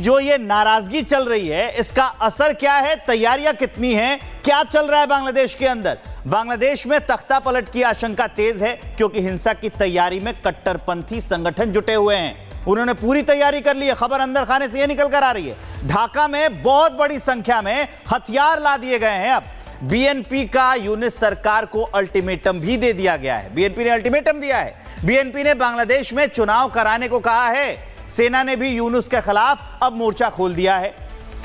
जो ये नाराजगी चल रही है, इसका असर क्या है, तैयारियां कितनी हैं, क्या चल रहा है बांग्लादेश के अंदर। बांग्लादेश में तख्ता पलट की आशंका तेज है क्योंकि हिंसा की तैयारी में कट्टरपंथी संगठन जुटे हुए हैं। उन्होंने पूरी तैयारी कर ली है। खबर अंदर खाने से यह निकल कर आ रही है, ढाका में बहुत बड़ी संख्या में हथियार ला दिए गए हैं। अब बीएनपी का यूनिस सरकार को अल्टीमेटम भी दे दिया गया है। बीएनपी ने अल्टीमेटम दिया है। बीएनपी ने बांग्लादेश में चुनाव कराने को कहा है। सेना ने भी यूनुस के खिलाफ अब मोर्चा खोल दिया है।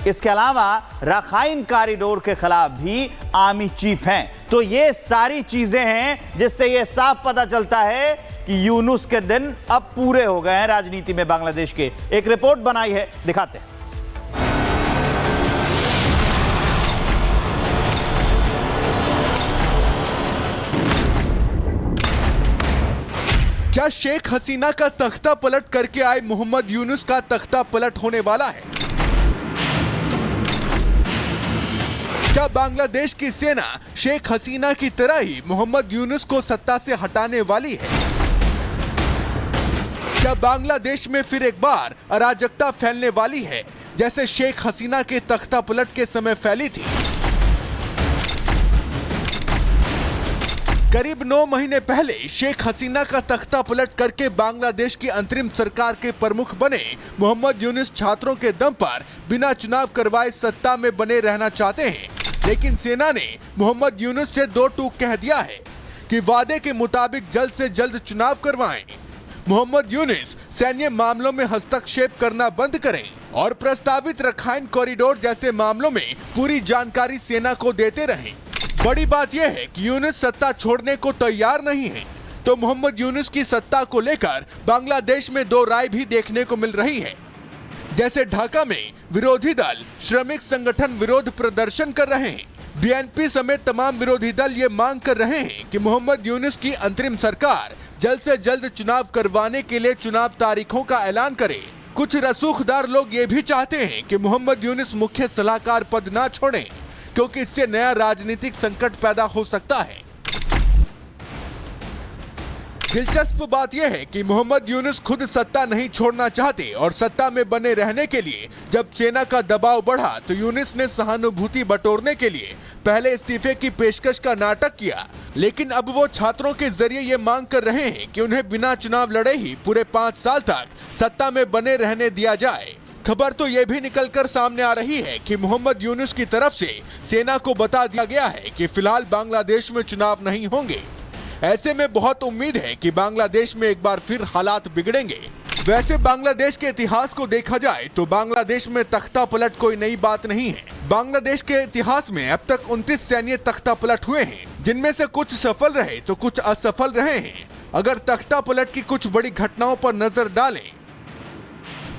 इसके अलावा रखाइन कॉरिडोर के खिलाफ भी आर्मी चीफ हैं। तो ये सारी चीजें हैं जिससे ये साफ पता चलता है कि यूनुस के दिन अब पूरे हो गए हैं राजनीति में बांग्लादेश के। एक रिपोर्ट बनाई है, दिखाते हैं। क्या शेख हसीना का तख्ता पलट करके आए मोहम्मद यूनुस का तख्ता पलट होने वाला है? क्या बांग्लादेश की सेना शेख हसीना की तरह ही मोहम्मद यूनुस को सत्ता से हटाने वाली है? क्या बांग्लादेश में फिर एक बार अराजकता फैलने वाली है जैसे शेख हसीना के तख्ता पलट के समय फैली थी? करीब 9 महीने पहले शेख हसीना का तख्ता पलट करके बांग्लादेश की अंतरिम सरकार के प्रमुख बने मोहम्मद यूनुस छात्रों के दम पर बिना चुनाव करवाए सत्ता में बने रहना चाहते हैं। लेकिन सेना ने मोहम्मद यूनुस से दो टूक कह दिया है कि वादे के मुताबिक जल्द से जल्द चुनाव करवाएं। मोहम्मद यूनुस सैन्य मामलों में हस्तक्षेप करना बंद करें और प्रस्तावित रखाइन कॉरिडोर जैसे मामलों में पूरी जानकारी सेना को देते रहें। बड़ी बात यह है कि यूनुस सत्ता छोड़ने को तैयार नहीं है, तो मोहम्मद यूनुस की सत्ता को लेकर बांग्लादेश में दो राय भी देखने को मिल रही है। जैसे ढाका में विरोधी दल श्रमिक संगठन विरोध प्रदर्शन कर रहे हैं। बीएनपी समेत तमाम विरोधी दल ये मांग कर रहे हैं कि मोहम्मद यूनुस की अंतरिम सरकार जल्द से जल्द चुनाव करवाने के लिए चुनाव तारीखों का ऐलान करे। कुछ रसूखदार लोग ये भी चाहते हैं कि मोहम्मद यूनुस मुख्य सलाहकार पद न छोड़ें, क्योंकि इससे नया राजनीतिक संकट पैदा हो सकता है। दिलचस्प बात यह है कि मोहम्मद यूनुस खुद सत्ता नहीं छोड़ना चाहते और सत्ता में बने रहने के लिए जब सेना का दबाव बढ़ा तो यूनुस ने सहानुभूति बटोरने के लिए पहले इस्तीफे की पेशकश का नाटक किया। लेकिन अब वो छात्रों के जरिए ये मांग कर रहे हैं कि उन्हें बिना चुनाव लड़े ही पूरे 5 साल तक सत्ता में बने रहने दिया जाए। खबर तो ये भी निकलकर सामने आ रही है कि मोहम्मद यूनुस की तरफ से सेना को बता दिया गया है कि फिलहाल बांग्लादेश में चुनाव नहीं होंगे। ऐसे में बहुत उम्मीद है कि बांग्लादेश में एक बार फिर हालात बिगड़ेंगे। वैसे बांग्लादेश के इतिहास को देखा जाए तो बांग्लादेश में तख्ता पलट कोई नई बात नहीं है। बांग्लादेश के इतिहास में अब तक 29 सैन्य तख्ता पलट हुए हैं, जिनमें से कुछ सफल रहे तो कुछ असफल रहे हैं। अगर तख्ता पलट की कुछ बड़ी घटनाओं पर नजर डालें,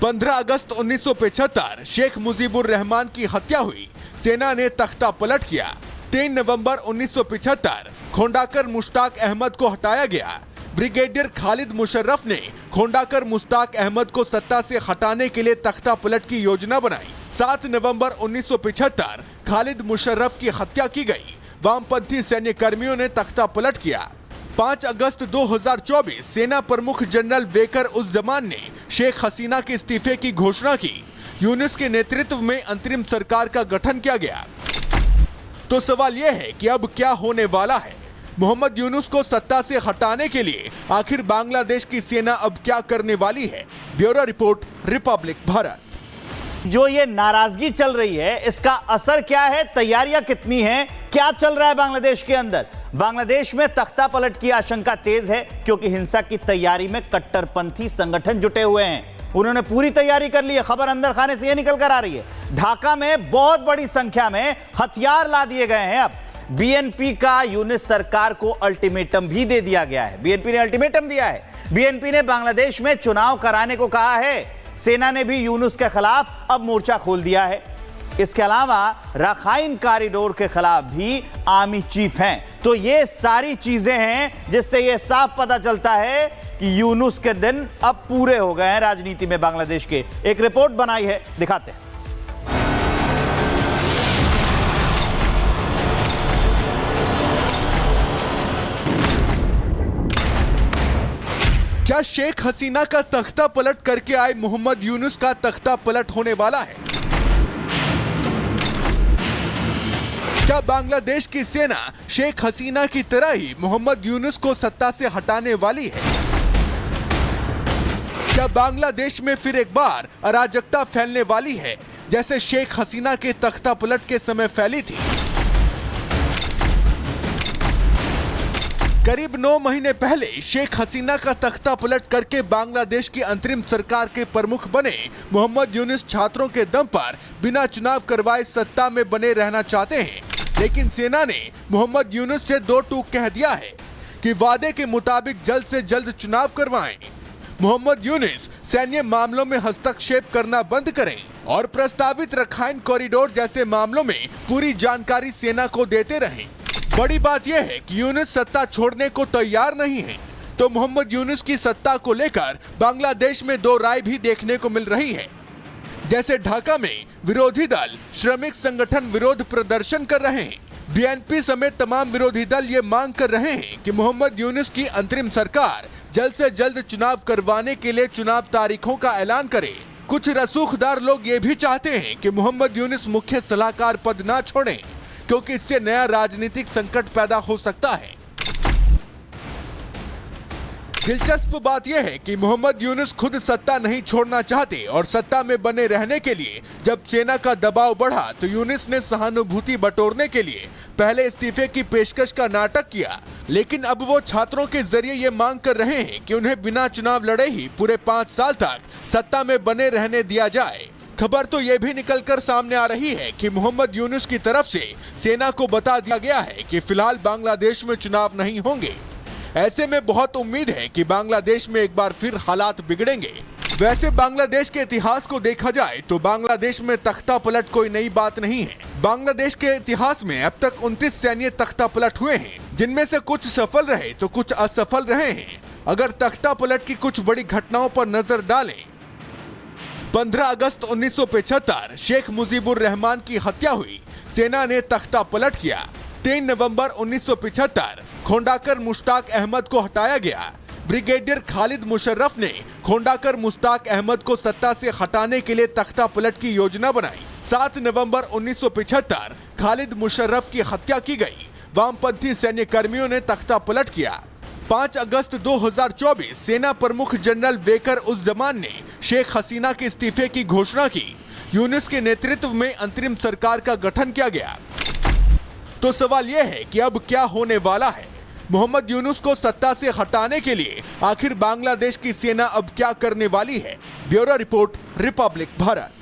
15 अगस्त 1975 शेख मुजीबुर रहमान की हत्या हुई, सेना ने तख्ता पलट किया। 3 नवंबर 1975 खोंडाकर मुश्ताक अहमद को हटाया गया। ब्रिगेडियर खालिद मुशर्रफ ने खोंडाकर मुश्ताक अहमद को सत्ता से हटाने के लिए तख्ता पलट की योजना बनाई। 7 नवंबर 1975 खालिद मुशर्रफ की हत्या की गई। वामपंथी सैन्य कर्मियों ने तख्ता पलट किया। 5 अगस्त 2024 सेना प्रमुख जनरल वेकर उस जमान ने शेख हसीना के इस्तीफे की घोषणा की। यूनुस के नेतृत्व में अंतरिम सरकार का गठन किया गया। तो सवाल यह है कि अब क्या होने वाला है? मोहम्मद यूनुस को सत्ता से हटाने के लिए आखिर बांग्लादेश की सेना अब क्या करने वाली है? Bureau report, Republic Bharat. जो ये नाराजगी चल रही है, इसका असर क्या है, तैयारियां कितनी हैं, क्या चल रहा है बांग्लादेश के अंदर। बांग्लादेश में तख्ता पलट की आशंका तेज है क्योंकि हिंसा की तैयारी में कट्टरपंथी संगठन जुटे हुए हैं। उन्होंने पूरी तैयारी कर ली है। खबर अंदर खाने से यह निकल कर आ रही है, ढाका में बहुत बड़ी संख्या में हथियार ला दिए गए हैं। अब बीएनपी का यूनिस सरकार को अल्टीमेटम भी दे दिया गया है। बीएनपी ने अल्टीमेटम दिया है। बीएनपी ने बांग्लादेश में चुनाव कराने को कहा है। सेना ने भी यूनुस के खिलाफ अब मोर्चा खोल दिया है। इसके अलावा रखाइन कॉरिडोर के खिलाफ भी आर्मी चीफ हैं। तो ये सारी चीजें हैं जिससे ये साफ पता चलता है कि यूनुस के दिन अब पूरे हो गए हैं राजनीति में बांग्लादेश के। एक रिपोर्ट बनाई है, दिखाते हैं। क्या शेख हसीना का तख्ता पलट करके आए मोहम्मद यूनुस का तख्ता पलट होने वाला है? क्या बांग्लादेश की सेना शेख हसीना की तरह ही मोहम्मद यूनुस को सत्ता से हटाने वाली है? क्या बांग्लादेश में फिर एक बार अराजकता फैलने वाली है, जैसे शेख हसीना के तख्ता पलट के समय फैली थी? करीब 9 महीने पहले शेख हसीना का तख्ता पलट करके बांग्लादेश की अंतरिम सरकार के प्रमुख बने मोहम्मद यूनुस छात्रों के दम पर बिना चुनाव करवाए सत्ता में बने रहना चाहते हैं, लेकिन सेना ने मोहम्मद यूनुस से 2 टूक कह दिया है कि वादे के मुताबिक जल्द से जल्द चुनाव करवाएं। मोहम्मद यूनुस सैन्य मामलों में हस्तक्षेप करना बंद करें और प्रस्तावित रखाइन कॉरिडोर जैसे मामलों में पूरी जानकारी सेना को देते रहें। बड़ी बात यह है कि यूनुस सत्ता छोड़ने को तैयार नहीं है, तो मोहम्मद यूनुस की सत्ता को लेकर बांग्लादेश में 2 राय भी देखने को मिल रही है। जैसे ढाका में विरोधी दल श्रमिक संगठन विरोध प्रदर्शन कर रहे हैं, बीएनपी समेत तमाम विरोधी दल ये मांग कर रहे हैं कि मोहम्मद यूनुस की अंतरिम सरकार जल्द से जल्द चुनाव करवाने के लिए चुनाव तारीखों का ऐलान करे। कुछ रसूखदार लोग ये भी चाहते हैं कि मोहम्मद यूनुस मुख्य सलाहकार पद ना छोड़ें, क्योंकि इससे नया राजनीतिक संकट पैदा हो सकता है। दिलचस्प बात यह है कि मोहम्मद यूनुस खुद सत्ता नहीं छोड़ना चाहते और सत्ता में बने रहने के लिए जब सेना का दबाव बढ़ा तो यूनुस ने सहानुभूति बटोरने के लिए पहले इस्तीफे की पेशकश का नाटक किया, लेकिन अब वो छात्रों के जरिए ये मांग कर रहे हैं कि उन्हें बिना चुनाव लड़े ही पूरे 5 साल तक सत्ता में बने रहने दिया जाए। खबर तो ये भी निकलकर सामने आ रही है कि मोहम्मद यूनुस की तरफ से सेना को बता दिया गया है कि फिलहाल बांग्लादेश में चुनाव नहीं होंगे। ऐसे में बहुत उम्मीद है कि बांग्लादेश में एक बार फिर हालात बिगड़ेंगे। वैसे बांग्लादेश के इतिहास को देखा जाए तो बांग्लादेश में तख्ता पलट कोई नई बात नहीं है। बांग्लादेश के इतिहास में अब तक 29 सैन्य तख्ता पलट हुए हैं, जिनमें से कुछ सफल रहे तो कुछ असफल रहे हैं। अगर तख्ता पलट की कुछ बड़ी घटनाओं पर नजर डालें, 15 अगस्त 1975 शेख मुजीबुर रहमान की हत्या हुई, सेना ने तख्ता पलट किया। 3 नवंबर 1975 खोंडाकर मुश्ताक अहमद को हटाया गया। ब्रिगेडियर खालिद मुशर्रफ ने खोंडाकर मुश्ताक अहमद को सत्ता से हटाने के लिए तख्ता पलट की योजना बनाई। 7 नवंबर 1975 खालिद मुशर्रफ की हत्या की गई। वामपंथी सैन्य कर्मियों ने तख्ता पलट किया। 5 अगस्त 2024 सेना प्रमुख जनरल वेकर उस जमान ने शेख हसीना के इस्तीफे की घोषणा की। यूनुस के नेतृत्व में अंतरिम सरकार का गठन किया गया। तो सवाल यह है कि अब क्या होने वाला है? मोहम्मद यूनुस को सत्ता से हटाने के लिए आखिर बांग्लादेश की सेना अब क्या करने वाली है? Bureau report, Republic Bharat.